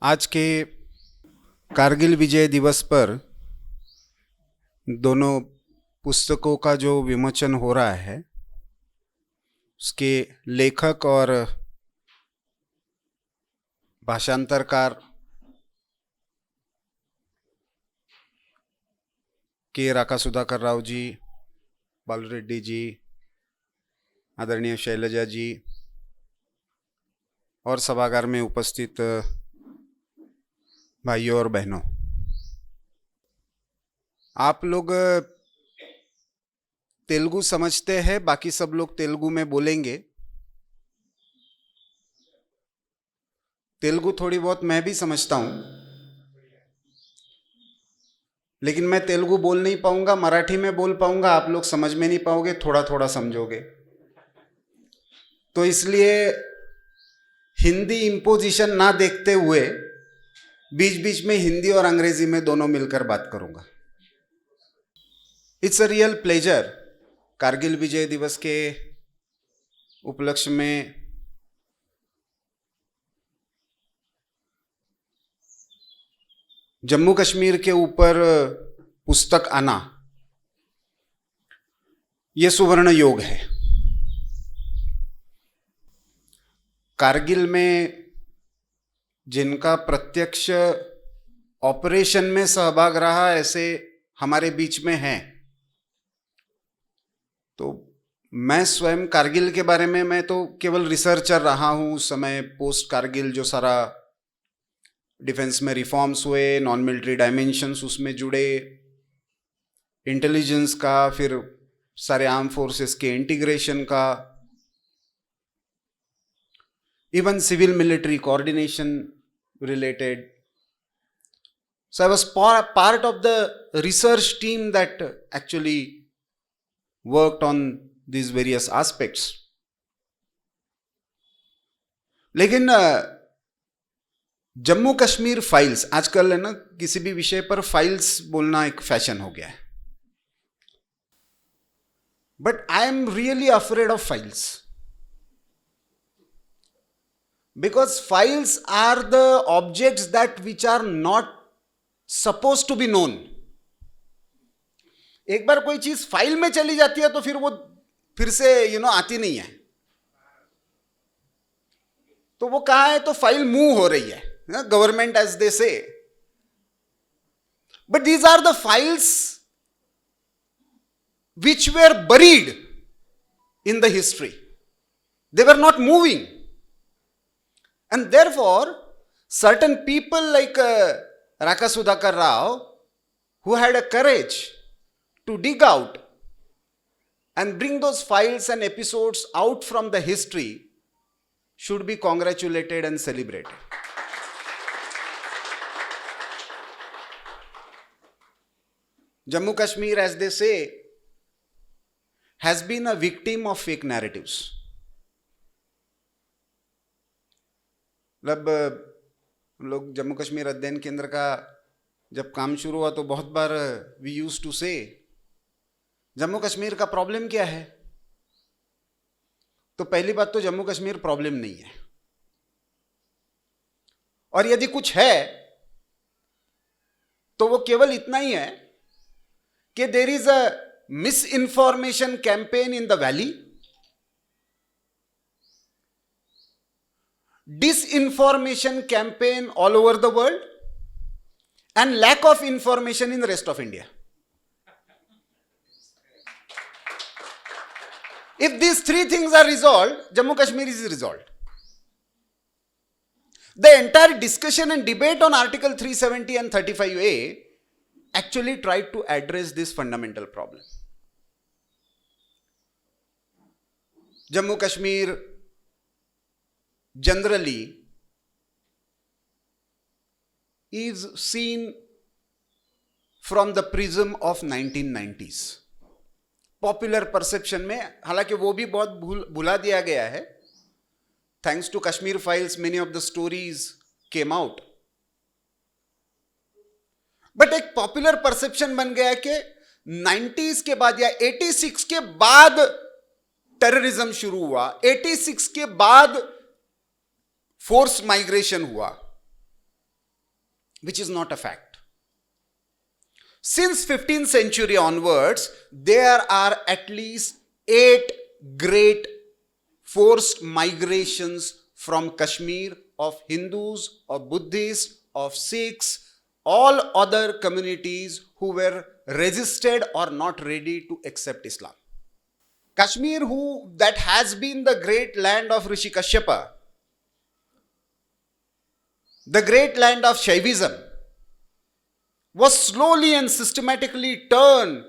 आज के कारगिल विजय दिवस पर दोनों पुस्तकों का जो विमोचन हो रहा है उसके लेखक और भाषांतरकार के राका सुधाकर राव जी, बालू रेड्डी जी, आदरणीय शैलजा जी और सभागार में उपस्थित भाइयों और बहनों, आप लोग तेलुगु समझते हैं? बाकी सब लोग तेलुगु में बोलेंगे। तेलुगु थोड़ी बहुत मैं भी समझता हूं, लेकिन मैं तेलुगु बोल नहीं पाऊंगा, मराठी में बोल पाऊंगा, आप लोग समझ में नहीं पाओगे, थोड़ा थोड़ा समझोगे। तो इसलिए हिंदी इंपोजिशन ना देखते हुए बीच बीच में हिंदी और अंग्रेजी में दोनों मिलकर बात करूंगा। It's a real pleasure Kargil Vijay Diwas के उपलक्ष्य में जम्मू कश्मीर के ऊपर पुस्तक आना यह सुवर्ण योग है। कारगिल में जिनका प्रत्यक्ष ऑपरेशन में सहभाग रहा ऐसे हमारे बीच में हैं, तो मैं स्वयं कारगिल के बारे में मैं तो केवल रिसर्चर रहा हूं। उस समय पोस्ट कारगिल जो सारा डिफेंस में रिफॉर्म्स हुए, नॉन मिलिट्री डायमेंशंस उसमें जुड़े, इंटेलिजेंस का, फिर सारे आर्म फोर्सेस के इंटीग्रेशन का, even civil military coordination related. So I was part of the research team that actually worked on these various aspects. लेकिन जम्मू कश्मीर फाइल्स, आजकल है ना किसी भी विषय पर फाइल्स बोलना एक फैशन हो गया है, but I am really afraid of files because files are the objects that which are not supposed to be known. एक बार कोई चीज फाइल में चली जाती है तो फिर वो फिर से आती नहीं है। तो वो कहां है? तो फाइल मूव हो रही है, government as they say, but these are the files which were buried in the history. They were not moving. And therefore, certain people like Raka Sudhakar Rao, who had a courage to dig out and bring those files and episodes out from the history, should be congratulated and celebrated. Jammu Kashmir, as they say, has been a victim of fake narratives. मतलब हम लोग जम्मू कश्मीर अध्ययन केंद्र का जब काम शुरू हुआ तो बहुत बार वी यूज्ड टू से जम्मू कश्मीर का प्रॉब्लम क्या है? तो पहली बात तो जम्मू कश्मीर प्रॉब्लम नहीं है, और यदि कुछ है तो वो केवल इतना ही है कि there is a misinformation campaign in the valley, disinformation campaign all over the world, and lack of information in the rest of India. If these three things are resolved, Jammu Kashmir is resolved. The entire discussion and debate on Article 370 and 35A actually tried to address this fundamental problem. Jammu Kashmir generally is seen from the prism of 1990s. Popular perception में हालांकि वो भी बहुत भुला दिया गया है। Thanks to Kashmir files many of the stories came out, but एक पॉपुलर परसेप्शन बन गया कि 90s के बाद या 86 के बाद टेररिज्म शुरू हुआ, 86 के बाद फोर्स माइग्रेशन हुआ, which is not a fact. Since 15th century onwards, there are at least 8 great forced migrations from Kashmir of Hindus, of Buddhists, of Sikhs, all other communities who were resisted or not ready to accept Islam. Kashmir, that has been the great land of Rishi Kashyapa, the great land of Shaivism, was slowly and systematically turned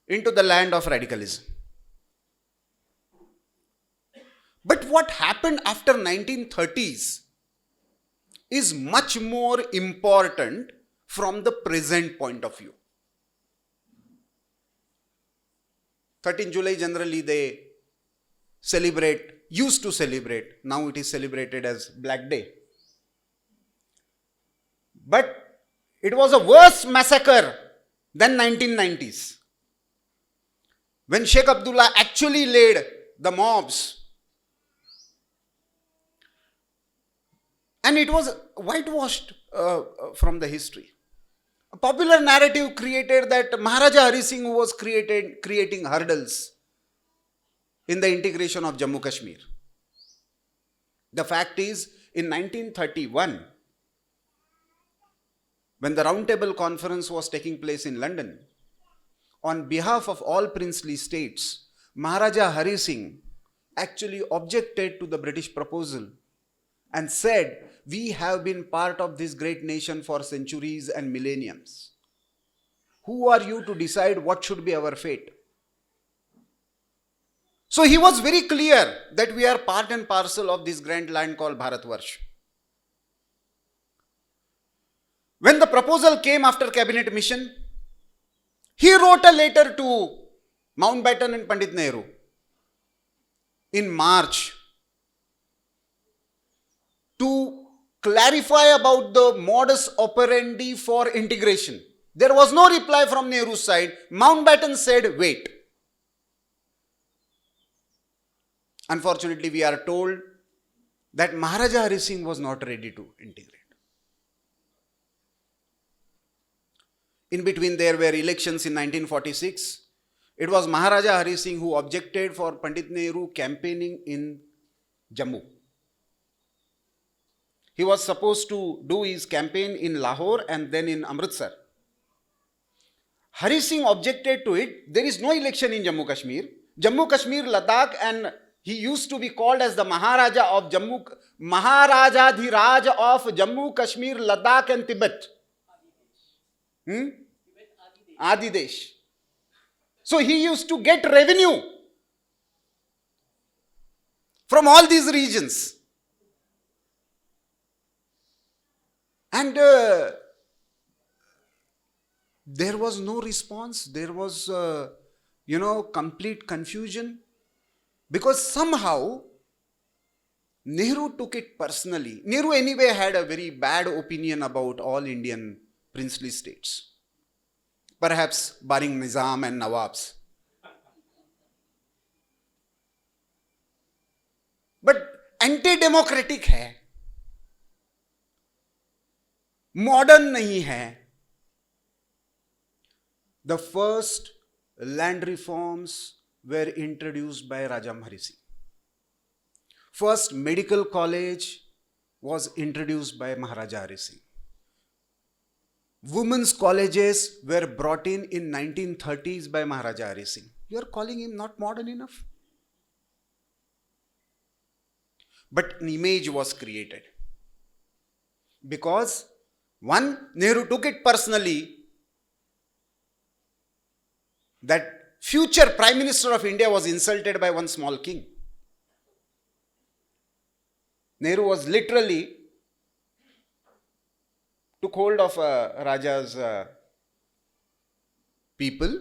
into the land of radicalism. But what happened after 1930s is much more important from the present point of view. 13 July generally they used to celebrate, now it is celebrated as Black Day. But it was a worse massacre than 1990s, when Sheikh Abdullah actually led the mobs. And it was whitewashed from the history. A popular narrative created that Maharaja Hari Singh was creating hurdles in the integration of Jammu Kashmir. The fact is, in 1931, when the Round Table Conference was taking place in London, on behalf of all princely states, Maharaja Hari Singh actually objected to the British proposal and said, we have been part of this great nation for centuries and millenniums. Who are you to decide what should be our fate? So he was very clear that we are part and parcel of this grand land called Bharatvarsh. When the proposal came after cabinet mission, he wrote a letter to Mountbatten and Pandit Nehru in March to clarify about the modus operandi for integration. There was no reply from Nehru's side. Mountbatten said, wait. Unfortunately, we are told that Maharaja Hari Singh was not ready to integrate. In between, there were elections in 1946. It was Maharaja Hari Singh who objected for Pandit Nehru campaigning in Jammu. He was supposed to do his campaign in Lahore and then in Amritsar. Hari Singh objected to it. There is no election in Jammu Kashmir. Jammu Kashmir, Ladakh, and he used to be called as the Maharaja of Jammu, Maharajadhiraj of Jammu, Kashmir, Ladakh and Tibet. Adidesh. So he used to get revenue from all these regions. And there was no response. There was, complete confusion. Because somehow, Nehru took it personally. Nehru anyway had a very bad opinion about all Indian princely states. Perhaps barring Nizam and Nawabs. But anti-democratic hai. Modern nahi hai. The first land reforms were introduced by Raja Hari Singh. First medical college was introduced by Maharaja Hari Singh. Women's colleges were brought in 1930s by Maharaja Hari Singh. You are calling him not modern enough? But an image was created. Because one, Nehru took it personally that future Prime Minister of India was insulted by one small king. Nehru was literally took hold of Raja's people.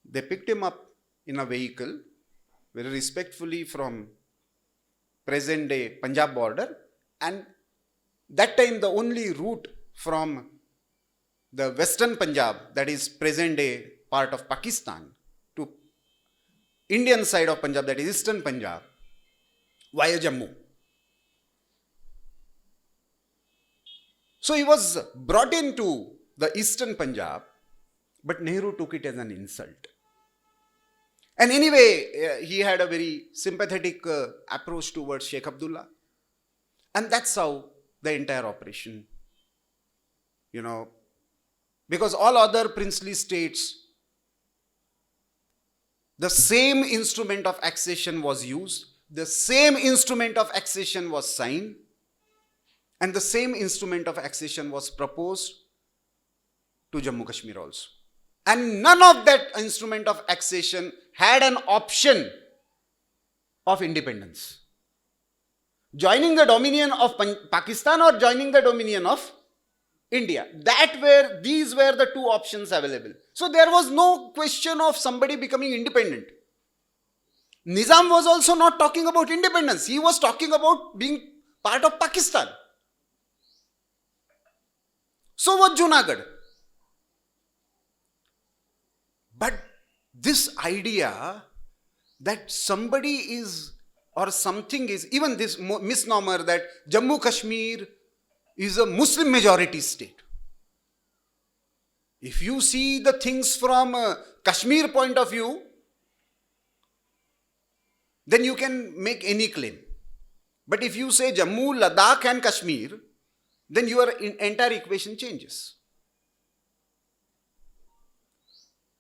They picked him up in a vehicle very respectfully from present day Punjab border, and that time the only route from the western Punjab, that is present day part of Pakistan, to Indian side of Punjab, that is eastern Punjab, via Jammu. So he was brought into the eastern Punjab, but Nehru took it as an insult. And anyway, he had a very sympathetic approach towards Sheikh Abdullah. And that's how the entire operation, because all other princely states, the same instrument of accession was used, the same instrument of accession was signed, and the same instrument of accession was proposed to Jammu Kashmir also. And none of that instrument of accession had an option of independence. Joining the dominion of Pakistan or joining the dominion of India. These were the two options available. So there was no question of somebody becoming independent. Nizam was also not talking about independence. He was talking about being part of Pakistan. So was Junagadh. But this idea that somebody is or something is, even this misnomer that Jammu Kashmir is a Muslim majority state. If you see the things from a Kashmir point of view, then you can make any claim. But if you say Jammu, Ladakh and Kashmir, then your entire equation changes.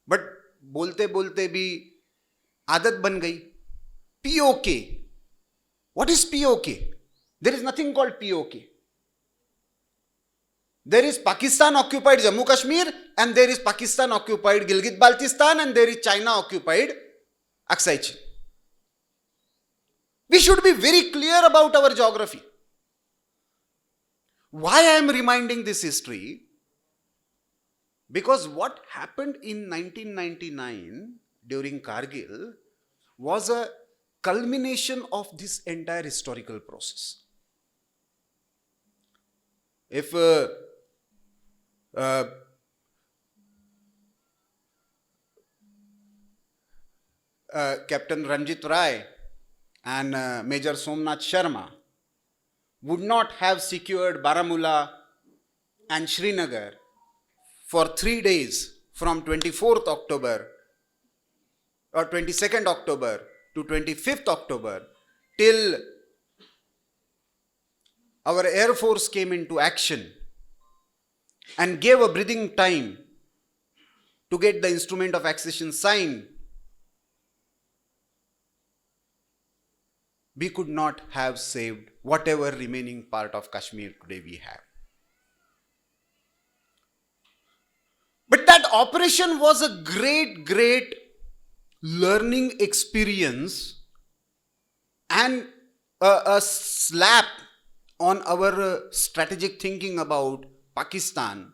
But बोलते बोलते भी आदत बन गई. POK. What is POK? There is nothing called POK. There is Pakistan occupied Jammu Kashmir, and there is Pakistan occupied Gilgit Baltistan, and there is China occupied Aksai Chin. We should be very clear about our geography. Why I am reminding this history? Because what happened in 1999 during Kargil was a culmination of this entire historical process. If Captain Ranjit Rai and Major Somnath Sharma would not have secured Baramulla and Srinagar for 3 days from 24th October or 22nd October to 25th October till our Air Force came into action and gave a breathing time to get the instrument of accession signed, we could not have saved whatever remaining part of Kashmir today we have. But that operation was a great learning experience and a slap on our strategic thinking about Pakistan.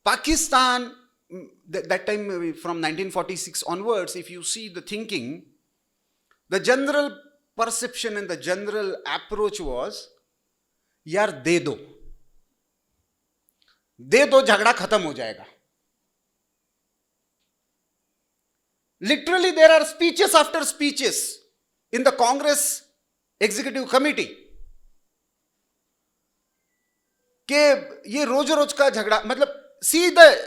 Pakistan, that time from 1946 onwards, if you see the thinking, the general perception and the general approach was, यार दे दो झगड़ा खत्म हो जाएगा. Literally there are speeches after speeches in the Congress Executive Committee कि ये रोज का झगड़ा, मतलब see the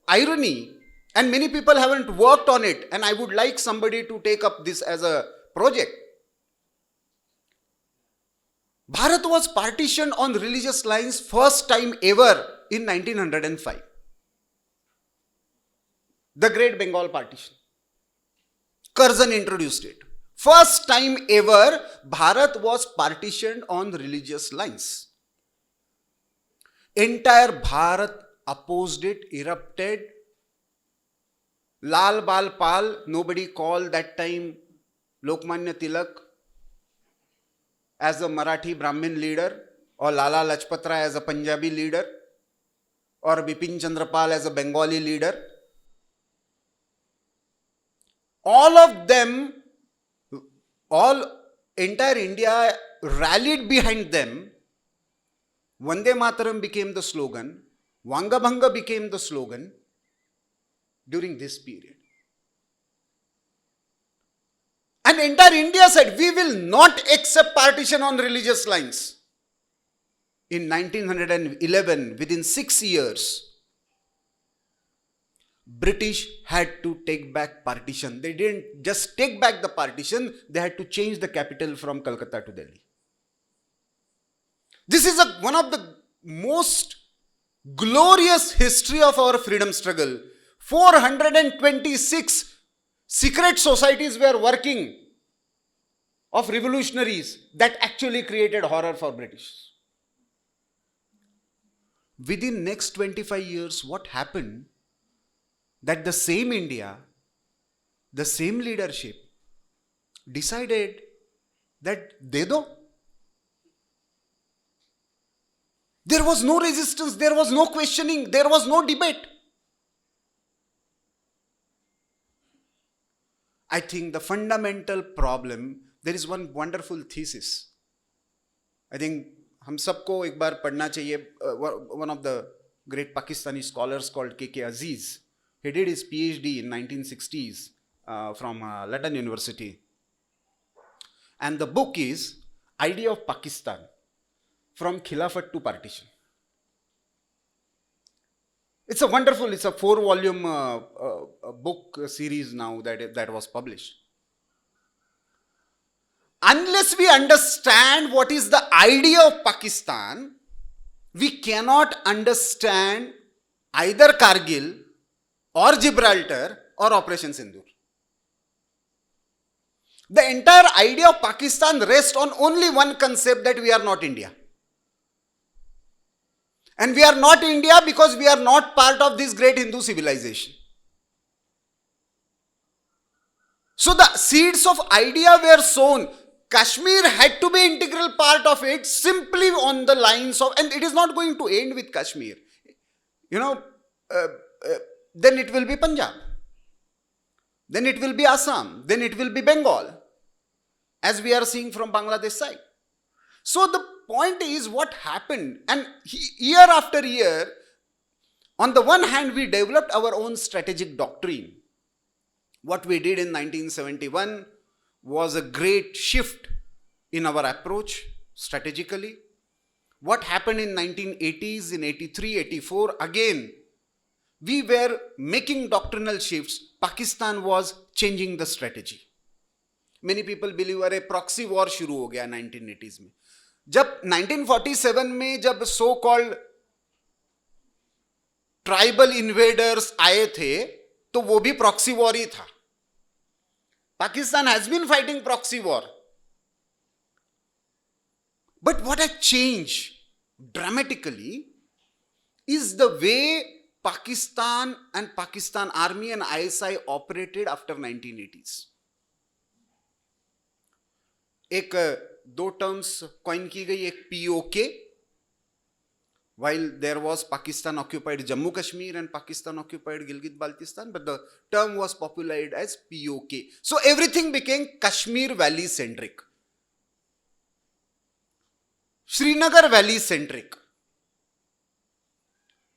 irony, and many people haven't worked on it, and I would like somebody to take up this as a project. Bharat was partitioned on religious lines first time ever in 1905. The Great Bengal Partition. Curzon introduced it. First time ever, Bharat was partitioned on religious lines. Entire Bharat opposed it, erupted. Lal Bal Pal, nobody called that time Lokmanya Tilak as a Marathi Brahmin leader, or Lala Lajpat Rai as a Punjabi leader, or Bipin Chandra Pal as a Bengali leader. All of them, entire India rallied behind them. Vande Mataram became the slogan. Vangabhanga became the slogan during this period. And entire India said, we will not accept partition on religious lines. in 1911, within 6 years, British had to take back partition. They didn't just take back the partition, they had to change the capital from Calcutta to Delhi. This is one of the most glorious history of our freedom struggle. 426 secret societies were working of revolutionaries that actually created horror for British. Within next 25 years, what happened? That the same India, the same leadership decided that de do. There was no resistance, there was no questioning, there was no debate. I think the fundamental problem, there is one wonderful thesis. I think हम सबको एक बार पढ़ना चाहिए. One of the great Pakistani scholars called K.K. Aziz. He did his PhD in 1960s from London University. And the book is Idea of Pakistan, from Khilafat to Partition. It's a 4-volume book series now that was published. Unless we understand what is the idea of Pakistan, we cannot understand either Kargil or Gibraltar or Operation Sindoor. The entire idea of Pakistan rests on only one concept, that we are not India. And we are not India because we are not part of this great Hindu civilization. So the seeds of idea were sown. Kashmir had to be integral part of it, simply on the lines of, and it is not going to end with Kashmir. Then it will be Punjab. Then it will be Assam. Then it will be Bengal, as we are seeing from Bangladesh side. So the point is what happened, and year after year, on the one hand, we developed our own strategic doctrine. What we did in 1971 was a great shift in our approach strategically. What happened in 1980s, in 83, 84, again, we were making doctrinal shifts. Pakistan was changing the strategy. Many people believe अरे proxy war शुरू हो गया 1980s में. जब 1947 में जब so called tribal invaders आए थे, तो वो भी प्रॉक्सी वॉर ही था. Pakistan has been fighting proxy war. But what has changed dramatically is the way Pakistan and Pakistan Army and ISI operated after 1980s. एक दो टर्म्स कॉइन की गई, एक POK, while there was Pakistan occupied Jammu Kashmir and Pakistan occupied Gilgit Baltistan, but the term was popularized as POK. So everything became Kashmir Valley centric, Srinagar Valley centric.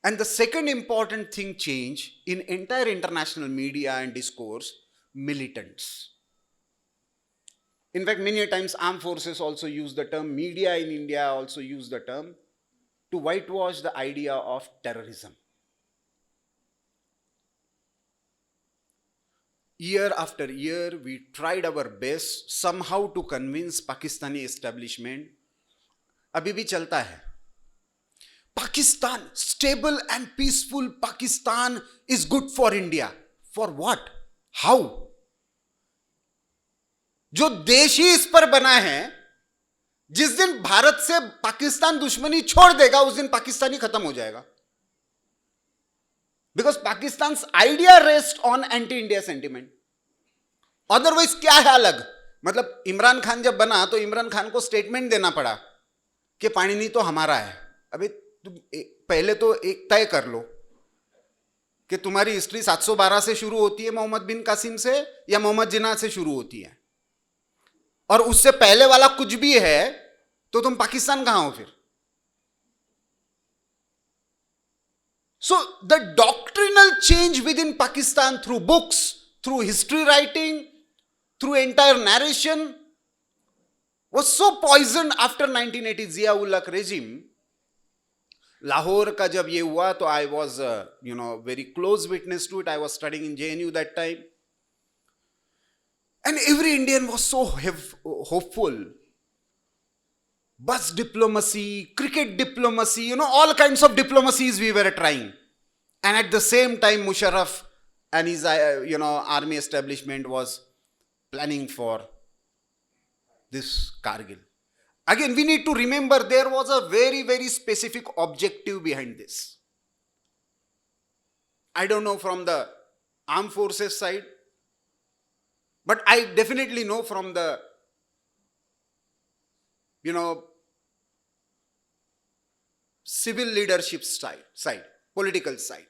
And the second important thing changed in entire international media and discourse, militants. In fact, many times armed forces also use the term, media in India also use the term, to whitewash the idea of terrorism. Year after year, we tried our best somehow to convince Pakistani establishment, अभी भी चलता है, Pakistan, stable and peaceful Pakistan is good for India. For what? How? जो देश ही इस पर बना है, जिस दिन भारत से पाकिस्तान दुश्मनी छोड़ देगा, उस दिन पाकिस्तानी खत्म हो जाएगा. Because Pakistan's idea rests on anti-India sentiment. Otherwise क्या है अलग? मतलब इमरान खान जब बना तो इमरान खान को स्टेटमेंट देना पड़ा कि पाणिनी तो हमारा है. अभी तुम पहले तो एक तय कर लो कि तुम्हारी हिस्ट्री 712 से शुरू होती है मोहम्मद बिन कासिम से, या मोहम्मद जिन्ना से शुरू होती है, और उससे पहले वाला कुछ भी है तो तुम पाकिस्तान कहां हो फिर? So the doctrinal change within Pakistan through books, through history writing, through entire narration was so poisoned after 1980 Zia-ul-Haq regime Lahore का जब ये हुआ तो I was very close witness to it. I was studying in JNU that time. And every Indian was so hopeful. Bus diplomacy, cricket diplomacy, all kinds of diplomacies we were trying. And at the same time, Musharraf and his, army establishment was planning for this Kargil. Again, we need to remember there was a very, very specific objective behind this. I don't know from the armed forces side, but I definitely know from the, civil leadership side, political side.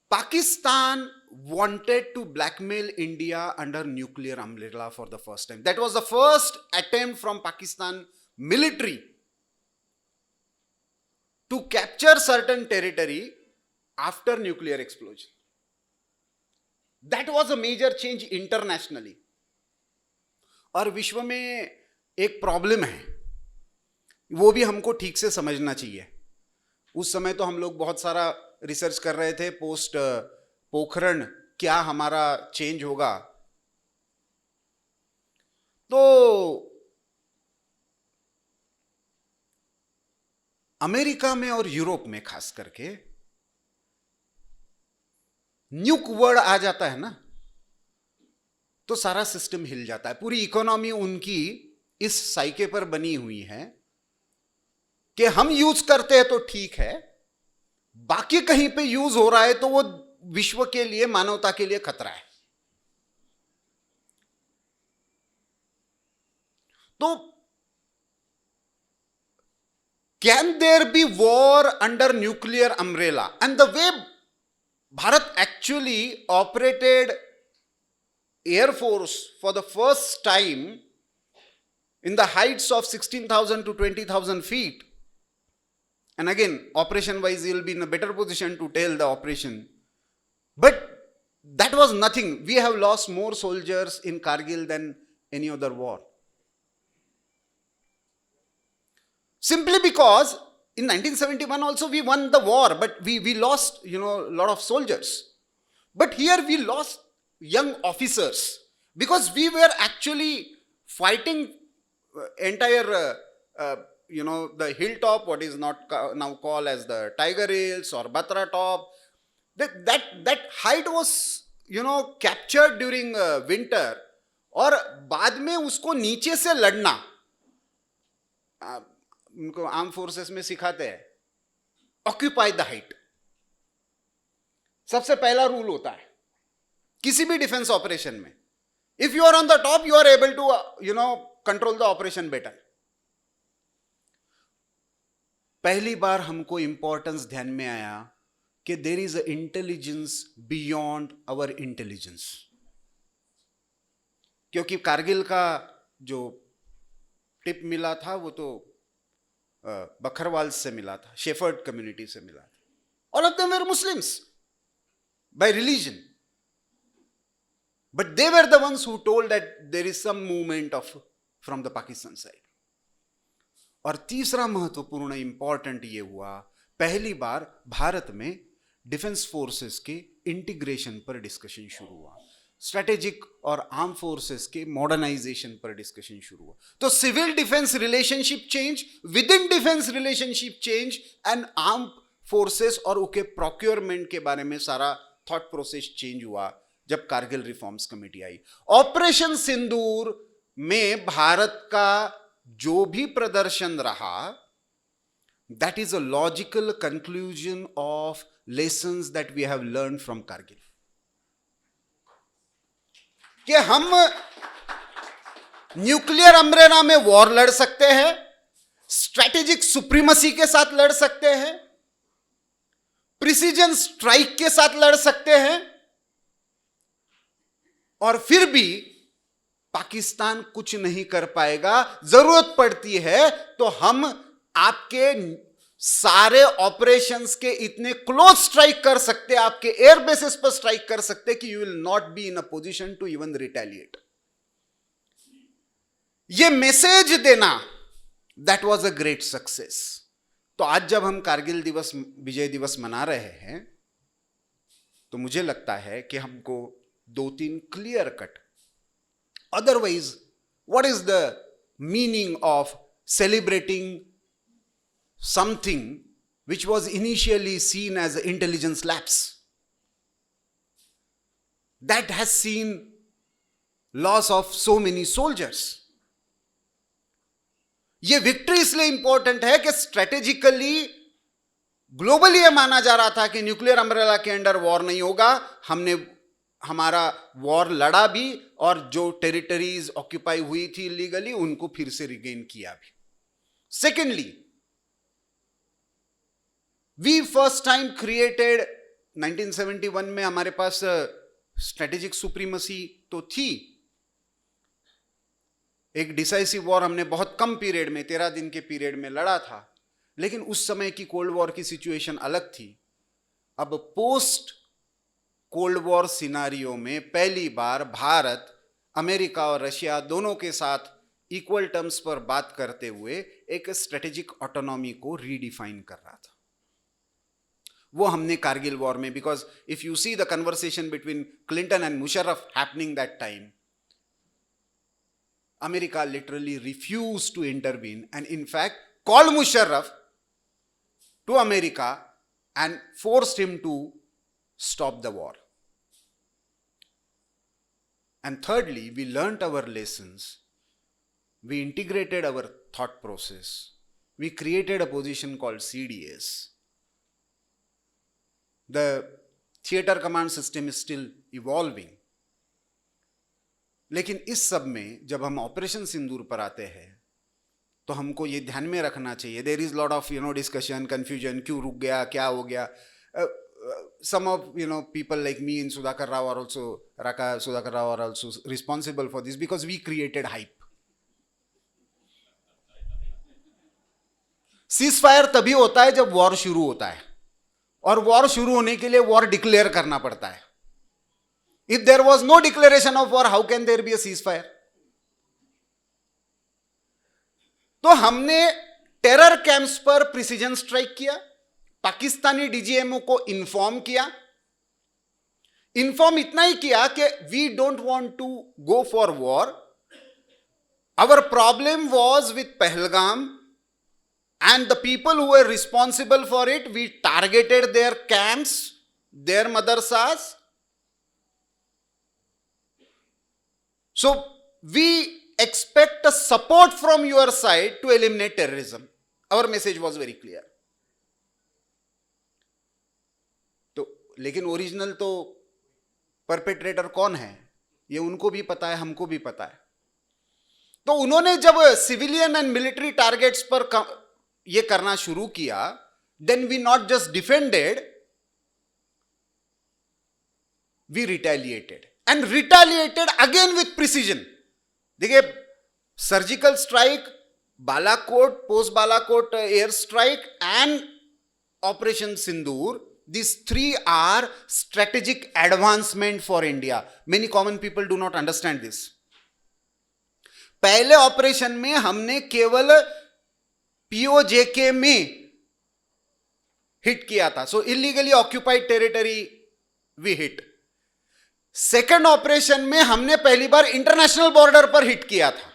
Pakistan wanted to blackmail India under nuclear umbrella for the first time. That was the first attempt from Pakistan military to capture certain territory after nuclear explosion. That was a major change internationally. और विश्व में एक problem है, वो भी हमको ठीक से समझना चाहिए. उस समय तो हम लोग बहुत सारा रिसर्च कर रहे थे, पोस्ट पोखरण क्या हमारा चेंज होगा. तो अमेरिका में और यूरोप में खास करके न्यूक वर्ड आ जाता है ना, तो सारा सिस्टम हिल जाता है. पूरी इकोनॉमी उनकी इस साइके पर बनी हुई है कि हम यूज करते हैं तो ठीक है, बाकी कहीं पे यूज हो रहा है तो वो विश्व के लिए, मानवता के लिए खतरा है. तो can there be war under nuclear umbrella? And the way Bharat actually operated Air Force for the first time in the heights of 16,000 to 20,000 feet. And again, operation wise, you'll be in a better position to tell the operation. But that was nothing. We have lost more soldiers in Kargil than any other war. Simply because in 1971 also we won the war, but we lost, a lot of soldiers. But here we lost young officers because we were actually fighting entire, the hilltop, what is not now called as the Tiger Hills or Batra Top. That height was, captured during winter, और बाद में उसको नीचे से लड़ना उनको arm forces में सिखाते हैं. ऑक्यूपाई द हाइट सबसे पहला रूल होता है किसी भी डिफेंस ऑपरेशन में. If you are on the top, you are able to control the operation better. पहली बार हमको इंपॉर्टेंस ध्यान में आया कि there is a intelligence beyond our intelligence. क्योंकि कारगिल का जो टिप मिला था वो तो बखरवाल से मिला था, शेफर्ड कम्युनिटी से मिला था. All of them were Muslims by religion, but they were the ones who told that there is some movement of from the Pakistan side. और तीसरा महत्वपूर्ण इंपॉर्टेंट ये हुआ, पहली बार भारत में डिफेंस फोर्सेस के इंटीग्रेशन पर डिस्कशन शुरू हुआ. स्ट्रेटेजिक और आर्म फोर्सेस के मॉडर्नाइजेशन पर डिस्कशन शुरू हुआ. तो civil defence relationship change, within defence relationship change, and arm forces और उनके प्रोक्योरमेंट के बारे में सारा थॉट प्रोसेस चेंज हुआ जब कारगिल रिफॉर्म्स कमेटी आई. ऑपरेशन सिंदूर में भारत का जो भी प्रदर्शन रहा, that is a logical conclusion of lessons that we have learn from Kargil. कि हम न्यूक्लियर अम्ब्रेला में वॉर लड़ सकते हैं, स्ट्रेटेजिक सुप्रीमसी के साथ लड़ सकते हैं, प्रिसीजन स्ट्राइक के साथ लड़ सकते हैं, और फिर भी पाकिस्तान कुछ नहीं कर पाएगा. जरूरत पड़ती है तो हम आपके सारे ऑपरेशंस के इतने क्लोज स्ट्राइक कर सकते, आपके एयर बेसिस पर स्ट्राइक कर सकते कि you will not be in a position to even retaliate. ये मैसेज देना that was a great success. तो आज जब हम कारगिल दिवस, विजय दिवस मना रहे हैं, तो मुझे लगता है कि हमको 2-3 clear cut, otherwise what is the meaning of celebrating something which was initially seen as an intelligence lapse that has seen loss of so many soldiers. ये विक्ट्री इसलिए इंपॉर्टेंट है कि स्ट्रेटेजिकली ग्लोबली यह माना जा रहा था कि न्यूक्लियर अम्ब्रेला के अंडर वॉर नहीं होगा. हमने हमारा वॉर लड़ा भी और जो टेरिटरीज ऑक्यूपाई हुई थी इलीगली उनको फिर से रिगेन किया भी. Secondly, we first time created 1971 में हमारे पास स्ट्रेटेजिक सुप्रीमसी तो थी. एक डिसाइसिव वॉर हमने बहुत कम पीरियड में, 13 दिन के पीरियड में लड़ा था, लेकिन उस समय की कोल्ड वॉर की सिचुएशन अलग थी. अब पोस्ट कोल्ड वॉर सिनारियो में पहली बार भारत, अमेरिका और रशिया दोनों के साथ इक्वल टर्म्स पर बात करते हुए एक स्ट्रेटेजिक ऑटोनॉमी को रीडिफाइन कर रहा था. वो हमने कारगिल वॉर में, because if you see the conversation between Clinton and Musharraf happening that time, America literally refuse to intervene and in fact called Musharraf to America and forced him to stop the war. And thirdly, we learnt our lessons. We integrated our thought process. We created a position called CDS. The theater command system is still evolving. लेकिन इस सब में जब हम operation सिंदूर पर आते हैं तो हमको ये ध्यान में रखना चाहिए. There is lot of discussion, confusion, क्यों रुक गया, क्या हो गया. Some of people like me and Sudhakar Rao are also, Raka Sudhakar Rao are also responsible for this because we created hype. Ceasefire तभी होता है जब वॉर शुरू होता है, और वॉर शुरू होने के लिए वॉर डिक्लेयर करना पड़ता है. If there was no declaration of war, how can there be a ceasefire? तो हमने टेरर कैंप्स पर प्रिसीजन स्ट्राइक किया, पाकिस्तानी डीजीएमओ को इन्फॉर्म किया. इन्फॉर्म इतना ही किया कि we don't want to go for war, our problem was with Pahalgam and the people who were responsible for it, we targeted their camps, their madrasas. So we expect a support from your side to eliminate terrorism. Our message was very clear. तो लेकिन original तो perpetrator कौन है ये उनको भी पता है, हमको भी पता है. तो उन्होंने जब सिविलियन एंड मिलिट्री टारगेट्स पर ये करना शुरू किया, then we not just defended, we retaliated and retaliated again with precision. देखिए, surgical strike, Balakot, post Balakot air strike and operation Sindoor, these 3 are strategic advancement for India. Many common people do not understand this. पहले operation में हमने केवल PoJK में hit किया था, so illegally occupied territory we hit. Second operation में हमने पहली बार इंटरनेशनल बॉर्डर पर हिट किया था.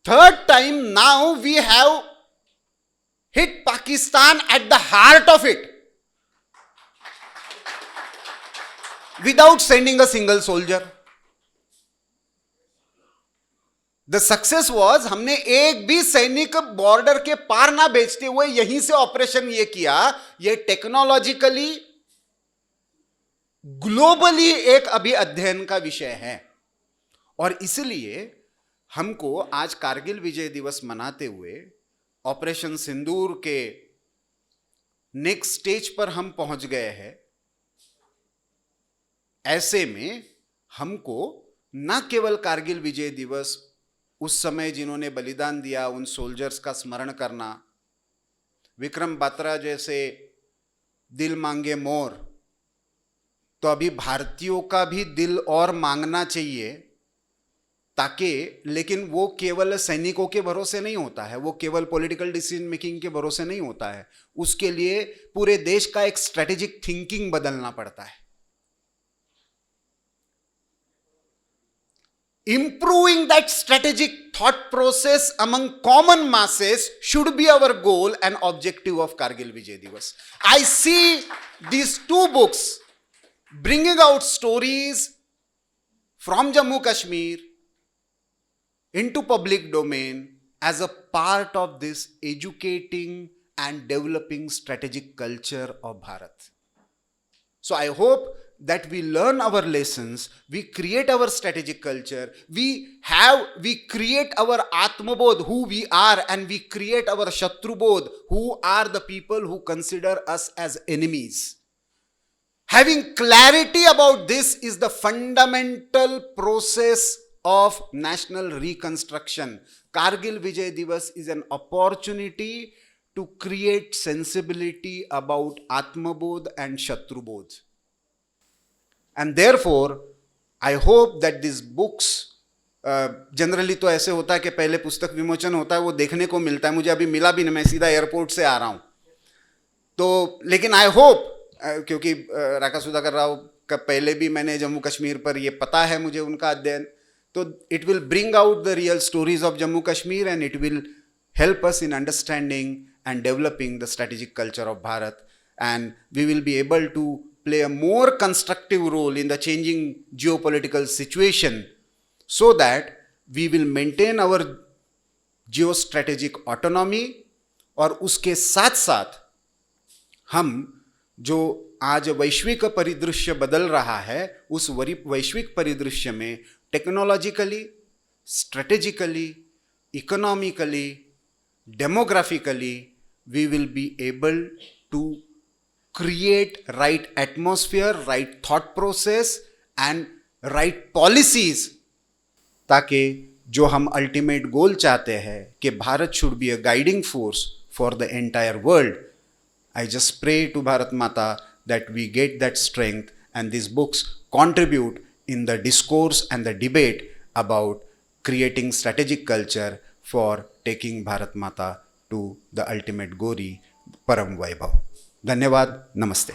Third time now we have hit Pakistan at the heart of it without sending a single soldier. The success was, हमने एक भी सैनिक बॉर्डर के पार ना भेजते हुए यहीं से ऑपरेशन ये किया. ये टेक्नोलॉजिकली ग्लोबली एक अभी अध्ययन का विषय है, और इसलिए हमको आज कारगिल विजय दिवस मनाते हुए ऑपरेशन सिंदूर के नेक्स्ट स्टेज पर हम पहुंच गए हैं. ऐसे में हमको न केवल कारगिल विजय दिवस, उस समय जिन्होंने बलिदान दिया उन सोल्जर्स का स्मरण करना, विक्रम बात्रा जैसे दिल मांगे मोर, तो अभी भारतीयों का भी दिल और मांगना चाहिए ताकि, लेकिन वो केवल सैनिकों के भरोसे नहीं होता है, वो केवल पॉलिटिकल डिसीजन मेकिंग के भरोसे नहीं होता है, उसके लिए पूरे देश का एक स्ट्रेटेजिक थिंकिंग बदलना पड़ता है. Improving that strategic thought process among common masses should be our goal and objective of Kargil Vijay Divas. I see these two books bringing out stories from Jammu Kashmir into public domain as a part of this educating and developing strategic culture of Bharat. So I hope that we learn our lessons, we create our strategic culture, we create our Atmabodh, who we are, and we create our Shatrubodh, who are the people who consider us as enemies. Having clarity about this is the fundamental process of national reconstruction. Kargil Vijay Divas is an opportunity to create sensibility about Atmabodh and Shatrubodh. And therefore, I hope that these books, generally तो ऐसे होता है कि पहले पुस्तक विमोचन होता है, वो देखने को मिलता है. मुझे अभी मिला भी नहीं, मैं सीधा एयरपोर्ट से आ रहा हूँ. तो लेकिन आई होप, क्योंकि राका सुधाकर राव का पहले भी मैंने जम्मू कश्मीर पर ये पता है मुझे उनका अध्ययन, तो it will bring out the real stories of Jammu Kashmir and it will help us in understanding and developing the strategic culture of Bharat, and we will be able to play a more constructive role in the changing geopolitical situation so that we will maintain our geostrategic autonomy. और उसके साथ साथ हम जो आज वैश्विक परिदृश्य बदल रहा है, उस वैश्विक परिदृश्य में technologically, strategically, economically, demographically, we will be able to create right atmosphere, right thought process and right policies, ताकि जो हम अल्टीमेट गोल चाहते हैं कि Bharat should be a guiding force for the entire world. I just pray to Bharat Mata that we get that strength and these books contribute in the discourse and the debate about creating strategic culture for taking Bharat Mata to the ultimate glory, Param Vaibhav. धन्यवाद, नमस्ते.